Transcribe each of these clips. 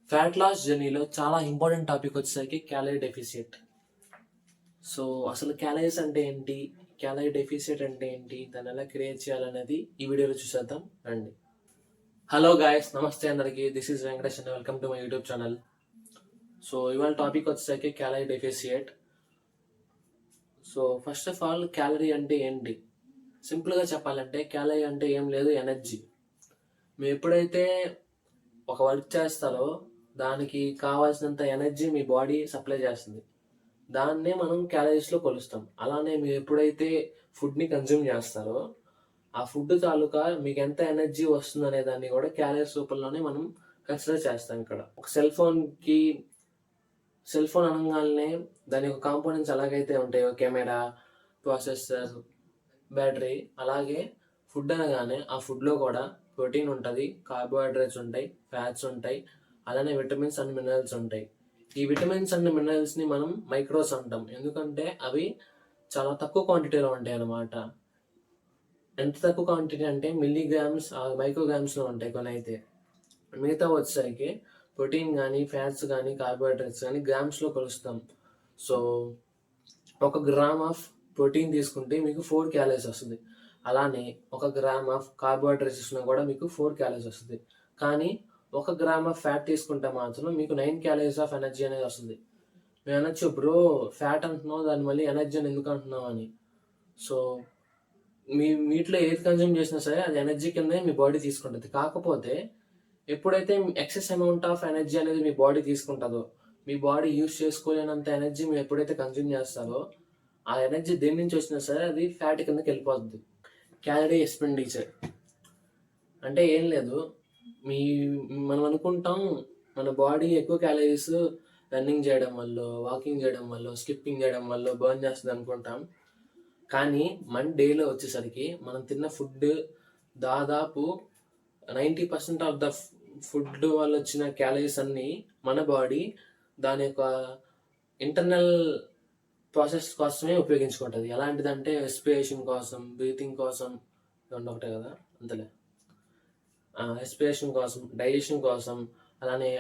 Fat loss జర్నీలో చాలా important topic వచ్చేసరికి క్యాలరీ డెఫిసిట్. సో అసలు క్యాలరీస్ అంటే ఏంటి, క్యాలరీ డెఫిసిట్ అంటే ఏంటి, దాన్ని ఎలా క్రియేట్ చేయాలనేది ఈ వీడియోలో చూసేద్దాం రండి. హలో గాయస్, నమస్తే అందరికి. This is Venkatesh and welcome to my YouTube channel. So ఇవాళ టాపిక్ వచ్చేసరికి calorie deficit. So first of all calorie అంటే ఏంటి? సింపుల్గా చెప్పాలంటే క్యాలరీ అంటే ఏం లేదు, ఎనర్జీ. మీరు ఎప్పుడైతే ఒక వర్క్ చేస్తారో దానికి కావాల్సినంత ఎనర్జీ మీ బాడీ సప్లై చేస్తుంది. దాన్నే మనం క్యాలరీస్లో కొలుస్తాం. అలానే మీరు ఎప్పుడైతే ఫుడ్ని కన్జ్యూమ్ చేస్తారో ఆ ఫుడ్ తాలూకా మీకు ఎంత ఎనర్జీ వస్తుంది అనే దాన్ని కూడా క్యాలరీస్ రూపంలోనే మనం కన్సిడర్ చేస్తాం. ఇక్కడ ఒక సెల్ ఫోన్ అనగానే దాని యొక్క కాంపోనెంట్స్ ఎలాగైతే ఉంటాయో, కెమెరా, ప్రాసెసర్, బ్యాటరీ, అలాగే ఫుడ్ అనగానే ఆ ఫుడ్లో కూడా ప్రోటీన్ ఉంటుంది, కార్బోహైడ్రేట్స్ ఉంటాయి, ఫ్యాట్స్ ఉంటాయి, అలానే విటమిన్స్ అండ్ మినరల్స్ ఉంటాయి. ఈ విటమిన్స్ అండ్ మినరల్స్ని మనం మైక్రోస్ అంటాం, ఎందుకంటే అవి చాలా తక్కువ క్వాంటిటీలో ఉంటాయి అన్నమాట. ఎంత తక్కువ క్వాంటిటీ అంటే మిల్లీగ్రామ్స్, మైక్రోగ్రామ్స్లో ఉంటాయి కొన్ని. అయితే మిగతా వచ్చేసరికి ప్రోటీన్ కానీ, ఫ్యాట్స్ కానీ, కార్బోహైడ్రేట్స్ కానీ గ్రామ్స్లో కొలుస్తాం. సో 1 గ్రామ్ ఆఫ్ ప్రోటీన్ తీసుకుంటే మీకు 4 క్యాలరీస్ వస్తుంది. అలానే 1 గ్రామ్ ఆఫ్ కార్బోహైడ్రేట్స్ తీసుకున్నా కూడా మీకు 4 క్యాలరీస్ వస్తుంది. కానీ 1 గ్రామ్ ఆఫ్ ఫ్యాట్ తీసుకుంటే మాత్రం మీకు 9 క్యాలరీస్ ఆఫ్ ఎనర్జీ అనేది వస్తుంది. మేము అనొచ్చు, బ్రో ఫ్యాట్ అంటున్నావు, దాన్ని మళ్ళీ ఎనర్జీ అని ఎందుకు అంటున్నావు అని. సో మీట్లో ఏది కన్జ్యూమ్ చేసినా సరే అది ఎనర్జీ కిందే మీ బాడీ తీసుకుంటుంది. కాకపోతే ఎప్పుడైతే ఎక్సెస్ అమౌంట్ ఆఫ్ ఎనర్జీ అనేది మీ బాడీ తీసుకుంటుందో, మీ బాడీ యూజ్ చేసుకోలేనంత ఎనర్జీ మీరు ఎప్పుడైతే కన్జ్యూమ్ చేస్తారో ఆ ఎనర్జీ దేని నుంచి వచ్చినా సరే అది ఫ్యాట్ కిందకి వెళ్ళిపోతుంది. క్యాలరీ ఎక్స్పెండిచర్ అంటే ఏం లేదు, మనం అనుకుంటాం మన బాడీ ఎక్కువ క్యాలరీస్ రన్నింగ్ చేయడం వల్ల, వాకింగ్ చేయడం వల్ల, స్కిప్పింగ్ చేయడం వల్ల బర్న్ చేస్తుంది అనుకుంటాం. కానీ మన డేలో వచ్చేసరికి మనం తిన్న ఫుడ్ దాదాపు 90% ఆఫ్ ద ఫుడ్ వల్ల వచ్చిన క్యాలరీస్ అన్నీ మన బాడీ దాని యొక్క ఇంటర్నల్ ప్రాసెస్ కోసమే ఉపయోగించుకుంటుంది. ఎలాంటిదంటే రెస్పిరేషన్ కోసం, బ్రీతింగ్ కోసం, రెండు ఒకటే కదా అంతలే, రెస్పిరేషన్ కోసం, డైజెషన్ కోసం, అలానే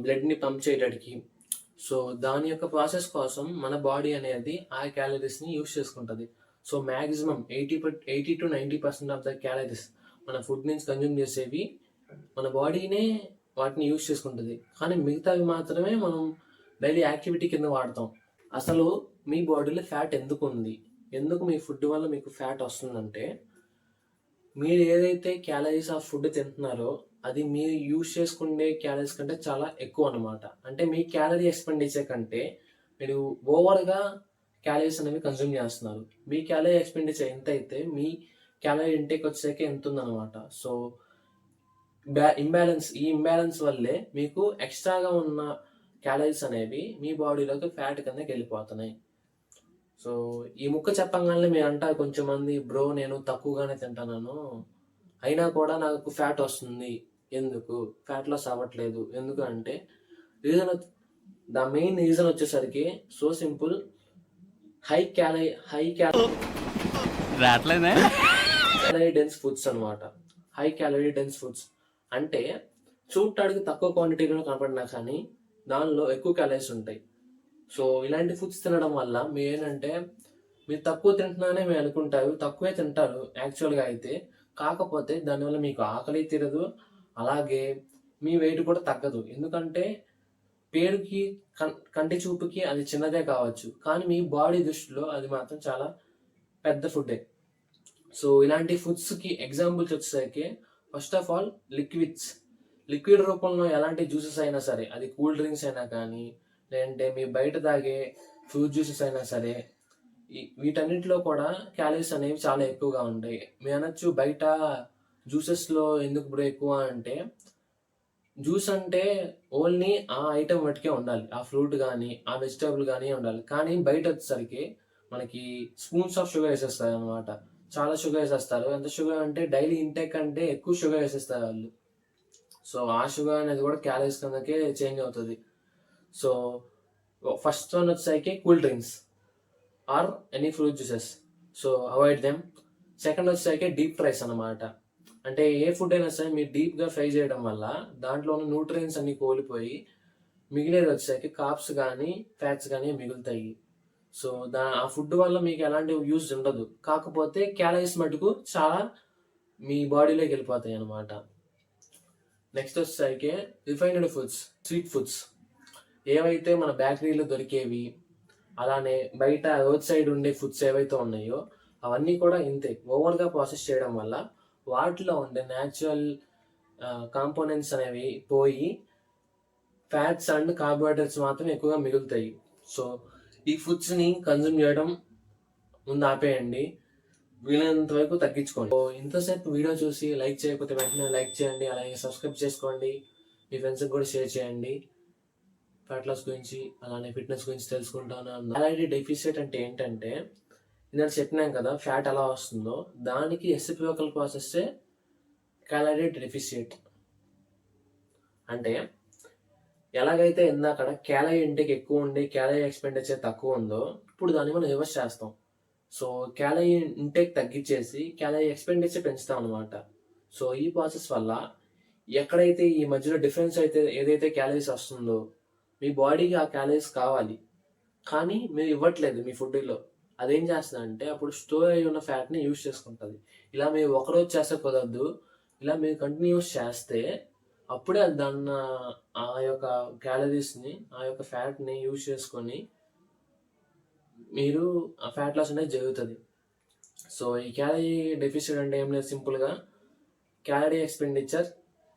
బ్లడ్ని పంప్ చేయడానికి. సో దాని యొక్క ప్రాసెస్ కోసం మన బాడీ అనేది ఆ క్యాలరీస్ని యూస్ చేసుకుంటుంది. So maximum 80 to 90% of the calories మన ఫుడ్ నుంచి కన్జ్యూమ్ చేసేవి మన బాడీనే వాటిని యూస్ చేసుకుంటుంది. కానీ మిగతావి మాత్రమే మనం డైలీ యాక్టివిటీ కింద వాడతాం. అసలు మీ బాడీలో ఫ్యాట్ ఎందుకు ఉంది, ఎందుకు మీ ఫుడ్ వల్ల మీకు ఫ్యాట్ వస్తుందంటే, మీరు ఏదైతే క్యాలరీస్ ఆఫ్ ఫుడ్ తింటున్నారో అది మీరు యూజ్ చేసుకునే క్యాలరీస్ కంటే చాలా ఎక్కువ అనమాట. అంటే మీ క్యాలరీ ఎక్స్పెండిచర్ కంటే మీరు ఓవర్గా క్యాలరీస్ అనేవి కన్జ్యూమ్ చేస్తున్నారు. మీ క్యాలరీ ఎక్స్పెండిచర్ ఎంత అయితే మీ క్యాలరీ ఇంటేక్ వచ్చేసరికి ఎంత ఉందన్నమాట. సో ఈ ఇంబ్యాలెన్స్ వల్లే మీకు ఎక్స్ట్రాగా ఉన్న క్యాలరీస్ అనేవి మీ బాడీలోకి ఫ్యాట్ కిందకి వెళ్ళిపోతున్నాయి. సో ఈ ముక్క చెప్పగానే మీరు అంటారు కొంచెం మంది, బ్రో నేను తక్కువగానే తింటాను అయినా కూడా నాకు ఫ్యాట్ వస్తుంది, ఎందుకు ఫ్యాట్ లాస్ అవ్వట్లేదు ఎందుకు అంటే, ద మెయిన్ రీజన్ వచ్చేసరికి so simple, high calorie dense foods అనమాట. హై క్యాలరీ డెన్స్ ఫుడ్స్ అంటే చూడటానికి తక్కువ క్వాంటిటీలో కనపడినా కానీ దానిలో ఎక్కువ క్యాలరీస్ ఉంటాయి. సో ఇలాంటి ఫుడ్స్ తినడం వల్ల మీరు ఏంటంటే, మీరు తక్కువ తింటున్నానే మీరు అనుకుంటారు, తక్కువే తింటారు యాక్చువల్గా అయితే. కాకపోతే దానివల్ల మీకు ఆకలి తీరదు, అలాగే మీ వెయిట్ కూడా తగ్గదు. ఎందుకంటే పేరుకి కంటి చూపుకి అది చిన్నదే కావచ్చు, కానీ మీ బాడీ దృష్టిలో అది మాత్రం చాలా పెద్ద ఫుడ్డే. సో ఇలాంటి ఫుడ్స్కి ఎగ్జాంపుల్స్ వచ్చేసరికి ఫస్ట్ ఆఫ్ ఆల్ లిక్విడ్ రూపంలో ఎలాంటి జ్యూసెస్ అయినా సరే, అది కూల్ డ్రింక్స్ అయినా కానీ, లేదంటే మీ బయట తాగే ఫ్రూట్ జ్యూసెస్ అయినా సరే, వీటన్నిటిలో కూడా క్యాలరీస్ అనేవి చాలా ఎక్కువగా ఉంటాయి. మీరు అనొచ్చు, బయట జ్యూసెస్లో ఎందుకు బ్రో ఎక్కువ అంటే, జ్యూస్ అంటే ఓన్లీ ఆ ఐటెం మటుకే ఉండాలి, ఆ ఫ్రూట్ కానీ ఆ వెజిటేబుల్ కానీ ఉండాలి. కానీ బయట వచ్చేసరికి మనకి స్పూన్స్ ఆఫ్ షుగర్ వేసేస్తారు అనమాట. చాలా షుగర్ వేసేస్తారు. ఎంత షుగర్ అంటే డైలీ ఇంటేక్ అంటే ఎక్కువ షుగర్ వేసేస్తారు వాళ్ళు. సో ఆ షుగర్ అనేది కూడా క్యాలరీస్ కిందకే చేంజ్ అవుతుంది. సో ఫస్ట్ వన్ వచ్చేసరికి cool drinks or any fruit juices, so avoid them. Second వచ్చేసరికి డీప్ ఫ్రైస్ అనమాట. అంటే ఏ ఫుడ్ అయినా సరే మీరు డీప్గా ఫ్రై చేయడం వల్ల దాంట్లో ఉన్న న్యూట్రియన్స్ అన్ని కోల్పోయి మిగిలేది వచ్చేసరికి కార్బ్స్ కానీ ఫ్యాట్స్ కానీ మిగులుతాయి. సో ఆ ఫుడ్ వల్ల మీకు ఎలాంటి యూజ్ ఉండదు. కాకపోతే క్యాలరీస్ మటుకు చాలా మీ బాడీలోకి వెళ్ళిపోతాయి అన్నమాట. నెక్స్ట్ వచ్చేసరికి రిఫైన్డ్ ఫుడ్స్, స్వీట్ ఫుడ్స్ ఏవైతే మన బేకరీలో దొరికేవి, అలానే బయట రోడ్ సైడ్ ఉండే ఫుడ్స్ ఏవైతే ఉన్నాయో అవన్నీ కూడా ఇంతే. ఓవర్గా ప్రాసెస్ చేయడం వల్ల వాటిలో ఉండే న్యాచురల్ కాంపోనెంట్స్ అనేవి పోయి ఫ్యాట్స్ అండ్ కార్బోహైడ్రేట్స్ మాత్రం ఎక్కువగా మిగులుతాయి. సో ఈ ఫుడ్స్ని కన్జ్యూమ్ చేయడం ముందు ఆపేయండి, వీలైనంత వరకు తగ్గించుకోండి. సో ఇంతసేపు వీడియో చూసి లైక్ చేయకపోతే వెంటనే లైక్ చేయండి, అలాగే సబ్స్క్రైబ్ చేసుకోండి, మీ ఫ్రెండ్స్కి కూడా షేర్ చేయండి. ఫ్యాట్ లాస్ గురించి అలానే ఫిట్నెస్ గురించి తెలుసుకుంటాను. క్యాలరీ డెఫిసిట్ అంటే ఏంటంటే ఇందాక చెప్పినాం కదా ఫ్యాట్ ఎలా వస్తుందో, దానికి రెసిప్రోకల్ ప్రాసెస్సే క్యాలరీ డెఫిసిట్. అంటే ఎలాగైతే ఇందాక క్యాలరీ ఇంటేక్ ఎక్కువ ఉండి క్యాలరీ ఎక్స్పెండిచర్ తక్కువ ఉందో, ఇప్పుడు దాన్ని మనం రివర్స్ చేస్తాం. సో క్యాలరీ ఇంటేక్ తగ్గించేసి క్యాలరీ ఎక్స్పెండిచర్ పెంచుతాం అనమాట. సో ఈ ప్రాసెస్ వల్ల ఎక్కడైతే ఈ మధ్యలో డిఫరెన్స్ అయితే ఏదైతే క్యాలరీస్ వస్తుందో మీ బాడీకి ఆ క్యాలరీస్ కావాలి, కానీ మీరు ఇవ్వట్లేదు మీ ఫుడ్లో. అదేం చేస్తుందంటే అప్పుడు స్టోర్ అయి ఉన్న ఫ్యాట్ని యూజ్ చేసుకుంటుంది. ఇలా మీరు ఒకరోజు చేస్తే కుదరదు, ఇలా మీరు కంటిన్యూస్ చేస్తే అప్పుడే అది దాన్ని ఆ యొక్క క్యాలరీస్ని, ఆ యొక్క ఫ్యాట్ని యూజ్ చేసుకొని మీరు ఆ ఫ్యాట్ లాస్ అనేది జరుగుతుంది. సో ఈ క్యాలరీ డెఫిసిట్ అంటే ఏం లేదు, సింపుల్గా క్యాలరీ ఎక్స్పెండిచర్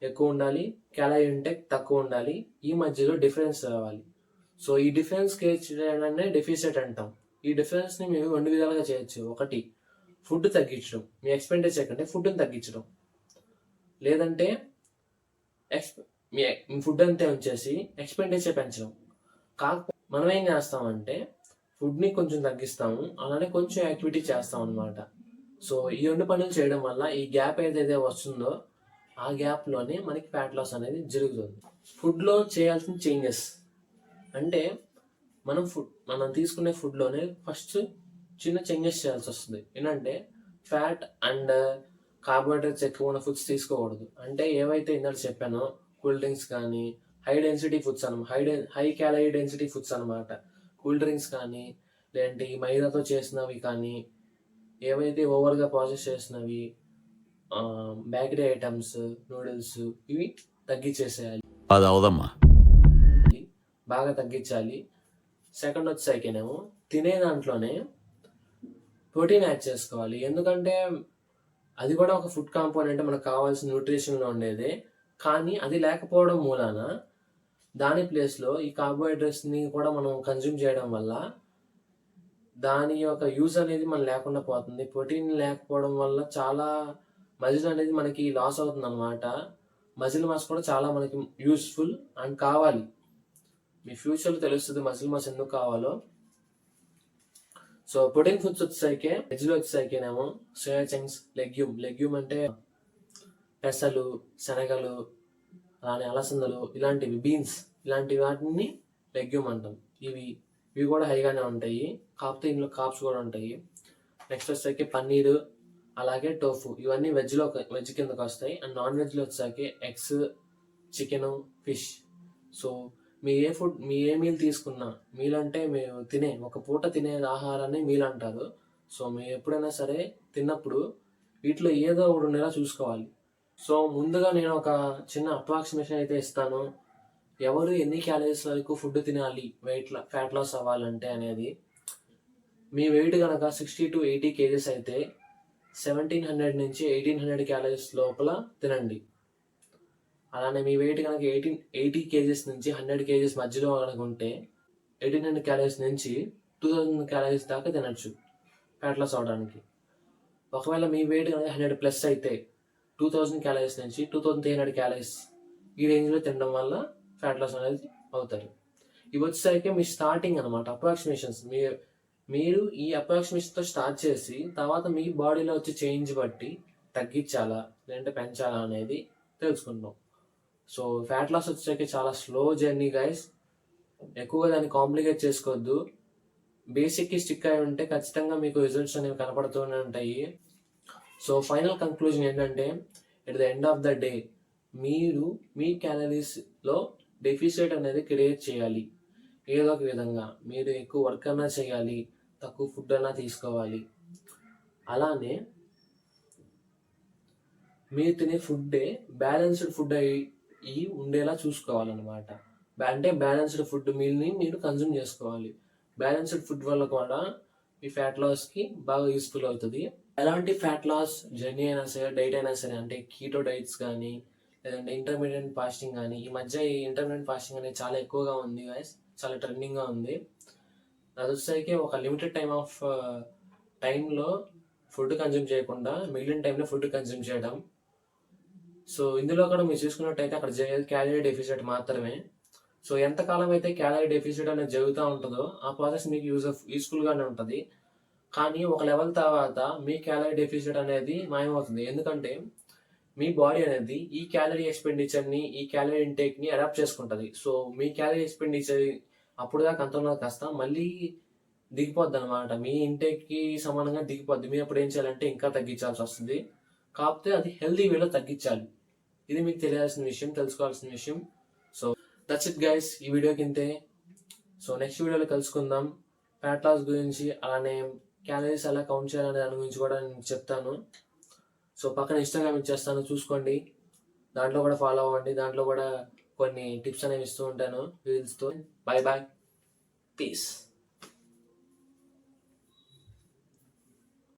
ఎక్కువ ఉండాలి, క్యాలరీ ఇంటేక్ తక్కువ ఉండాలి, ఈ మధ్యలో డిఫరెన్స్ రావాలి. సో ఈ డిఫరెన్స్ క్రియేట్ చేయడాన్ని డెఫిసిట్ అంటాం. ఈ డిఫరెన్స్ని మేము 2 విధాలుగా చేయొచ్చు. ఒకటి ఫుడ్ తగ్గించడం, మీ ఎక్స్పెండిచర్ కంటే ఫుడ్ని తగ్గించడం, లేదంటే మీ ఫుడ్ అంతే ఉంచేసి ఎక్స్పెండిచర్ పెంచడం. కాకపోతే మనం ఏం చేస్తామంటే ఫుడ్ని కొంచెం తగ్గిస్తాము, అలానే కొంచెం యాక్టివిటీ చేస్తాం అనమాట. సో ఈ 2 పనులు చేయడం వల్ల ఈ గ్యాప్ ఏదైతే వస్తుందో ఆ గ్యాప్లోనే మనకి ఫ్యాట్ లాస్ అనేది జరుగుతుంది. ఫుడ్లో చేయాల్సిన చేంజెస్ అంటే మనం తీసుకునే ఫుడ్లోనే ఫస్ట్ చిన్న చేంజెస్ చేయాల్సి వస్తుంది. ఏంటంటే ఫ్యాట్ అండ్ కార్బోహైడ్రేట్స్ ఎక్కువ ఉన్న ఫుడ్స్ తీసుకోకూడదు. అంటే ఏవైతే ఇందాక చెప్పానో కూల్ డ్రింక్స్ కానీ high density foods high calorie density foods అనమాట. కూల్ డ్రింక్స్ కానీ లేదంటే ఈ మైదాతో చేసినవి కానీ ఏవైతే ఓవర్గా ప్రాసెస్ చేసినవి, బేకరీ ఐటమ్స్, నూడిల్స్, ఇవి తగ్గించేసేయాలి, అది అవదమ్మా, బాగా తగ్గించాలి. సెకండ్ వచ్చేసరికేనేమో తినే దాంట్లోనే ప్రోటీన్ యాడ్ చేసుకోవాలి. ఎందుకంటే అది కూడా ఒక ఫుడ్ కాంపోనెంట్, మనకు కావాల్సిన న్యూట్రిషన్లో ఉండేదే. కానీ అది లేకపోవడం మూలాన దాని ప్లేస్లో ఈ కార్బోహైడ్రేట్స్ని కూడా మనం కన్జ్యూమ్ చేయడం వల్ల దాని యొక్క యూజ్ అనేది మనం లేకుండా పోతుంది. ప్రోటీన్ లేకపోవడం వల్ల చాలా మజిల్ అనేది మనకి లాస్ అవుతుంది అనమాట. మజిల్ మాస్ కూడా చాలా మనకి యూస్ఫుల్ అండ్ కావాలి. మీ ఫ్యూచర్లో తెలుస్తుంది మజిల్ మాస్ ఎందుకు కావాలో. సో ప్రోటీన్ ఫుడ్స్ వచ్చేసరికి వెజ్లో వచ్చేసరికేనేమో సోయా చంక్స్, లెగ్యూమ్ అంటే పెసలు, శనగలు, అలానే అలసందలు, ఇలాంటివి, బీన్స్, ఇలాంటి వాటిని లెగ్యూమ్ అంటాం. ఇవి కూడా హైగానే ఉంటాయి, కాకపోతే ఇందులో కార్బ్స్ కూడా ఉంటాయి. నెక్స్ట్ వచ్చేసరికి పన్నీరు, అలాగే టోఫు, ఇవన్నీ వెజ్ కిందకి వస్తాయి. అండ్ నాన్ వెజ్లో వచ్చేసరికి ఎగ్స్, చికెను, ఫిష్. సో మీ ఏ మీల్ తీసుకున్నా, మీల్ అంటే మేము ఒక పూట తినే ఆహారాన్ని మీల్ అంటారు. సో మీరు ఎప్పుడైనా సరే తిన్నప్పుడు వీటిలో ఏదో ఒకటి ఉండేలా చూసుకోవాలి. సో ముందుగా నేను ఒక చిన్న అప్రాక్సిమేషన్ అయితే ఇస్తాను, ఎవరు ఎన్ని క్యాలరీస్ వరకు ఫుడ్ తినాలి ఫ్యాట్ లాస్ అవ్వాలంటే అనేది. మీ వెయిట్ కనుక 60 to 80 kgs అయితే 1700 నుంచి 1800 క్యాలరీస్ లోపల తినండి. అలానే మీ వెయిట్ కనుక 80 kgs నుంచి 100 kgs మధ్యలో కనుక ఉంటే 1800 క్యాలరీస్ నుంచి 2000 క్యాలరీస్ దాకా తినచ్చు ఫ్యాట్ లాస్ అవడానికి. ఒకవేళ మీ వెయిట్ కనుక 100+ అయితే 2000 క్యాలరీస్ నుంచి 2300 క్యాలరీస్ ఈ రేంజ్లో తినడం వల్ల ఫ్యాట్ లాస్ అనేది అవుతారు. ఇవి వచ్చేసరికి మీ స్టార్టింగ్ అనమాట, అప్రాక్సిమేషన్స్. మీరు ఈ అప్రాక్సిమేషన్తో స్టార్ట్ చేసి తర్వాత మీ బాడీలో వచ్చే చేంజ్ బట్టి తగ్గించాలా లేదంటే పెంచాలా అనేది తెలుసుకుంటాం. సో ఫ్యాట్ లాస్ వచ్చేసరికి చాలా స్లో జర్నీ గైస్, ఎక్కువగా దాన్ని కాంప్లికేట్ చేసుకోవద్దు. బేసిక్కి స్టిక్ అయి ఉంటే ఖచ్చితంగా మీకు రిజల్ట్స్ అనేవి కనపడుతూనే ఉంటాయి. సో ఫైనల్ కంక్లూజన్ ఏంటంటే at the end of the day మీరు మీ క్యాలరీస్లో డెఫిసిట్ అనేది క్రియేట్ చేయాలి. ఏదో ఒక విధంగా మీరు ఎక్కువ వర్క్ అన్నా చేయాలి, తక్కువ ఫుడ్ అన్నా తీసుకోవాలి. అలానే మీరు తినే ఫుడ్డే బ్యాలెన్స్డ్ ఫుడ్ అయ్యి ఉండేలా చూసుకోవాలన్నమాట. అంటే బ్యాలెన్స్డ్ ఫుడ్ మీల్ని మీరు కన్జ్యూమ్ చేసుకోవాలి. బ్యాలెన్స్డ్ ఫుడ్ వల్ల కూడా ఈ ఫ్యాట్ లాస్కి బాగా యూస్ఫుల్ అవుతుంది. ఎలాంటి ఫ్యాట్ లాస్ జర్నీ అయినా సరే, డైట్ అయినా సరే, అంటే కీటో డైట్స్ కానీ లేదంటే ఇంటర్మీడియట్ ఫాస్టింగ్ కానీ, ఈ మధ్య ఈ ఇంటర్మీడియట్ ఫాస్టింగ్ అనేది చాలా ఎక్కువగా ఉంది గైస్, చాలా ట్రెండింగ్గా ఉంది. అది వచ్చేసరికి ఒక లిమిటెడ్ టైంలో ఫుడ్ కన్జ్యూమ్ చేయకుండా మిగిలిన టైంలో ఫుడ్ కన్జ్యూమ్ చేయడం. సో ఇందులో కూడా మీరు చూసుకున్నట్టయితే అక్కడ జరిగేది క్యాలరీ డెఫిసిట్ మాత్రమే. సో ఎంతకాలం అయితే క్యాలరీ డెఫిసిట్ అనేది జరుగుతూ ఉంటుందో ఆ ప్రాసెస్ మీకు యూస్ఫుల్గానే ఉంటుంది. కానీ ఒక లెవెల్ తర్వాత మీ క్యాలరీ డెఫిసిట్ అనేది మాయమవుతుంది. ఎందుకంటే మీ బాడీ అనేది ఈ క్యాలరీ ఎక్స్పెండిచర్ని, ఈ క్యాలరీ ఇంటేక్ని అడాప్ట్ చేసుకుంటుంది. సో మీ క్యాలరీ ఎక్స్పెండిచర్ అప్పుడు దాకా అంతలో కాస్త మళ్ళీ దిగిపోద్ది అనమాట. మీ ఇంటేక్కి సమానంగా దిగిపోద్ది. మీరు అప్పుడు ఏం చేయాలంటే ఇంకా తగ్గించాల్సి వస్తుంది. కాకపోతే అది హెల్దీ వేలో తగ్గించాలి. ఇది మీకు తెలియాల్సిన విషయం, తెలుసుకోవాల్సిన విషయం. సో దట్స్ ఇట్ గైస్, ఈ వీడియోకి ఇంతే. సో నెక్స్ట్ వీడియోలో కలుసుకుందాం. ఫ్యాట్ లాస్ గురించి, అలానే క్యాలరీస్ ఎలా కౌంట్ చేయాలనే దాని గురించి కూడా నేను చెప్తాను. సో పక్కన ఇన్స్టాగ్రామ్ ఇచ్చేస్తాను, చూసుకోండి. దాంట్లో కూడా ఫాలో అవ్వండి. దాంట్లో కూడా కొన్ని టిప్స్ అనేవి ఇస్తూ ఉంటాను రీల్స్తో. Bye bye, piece.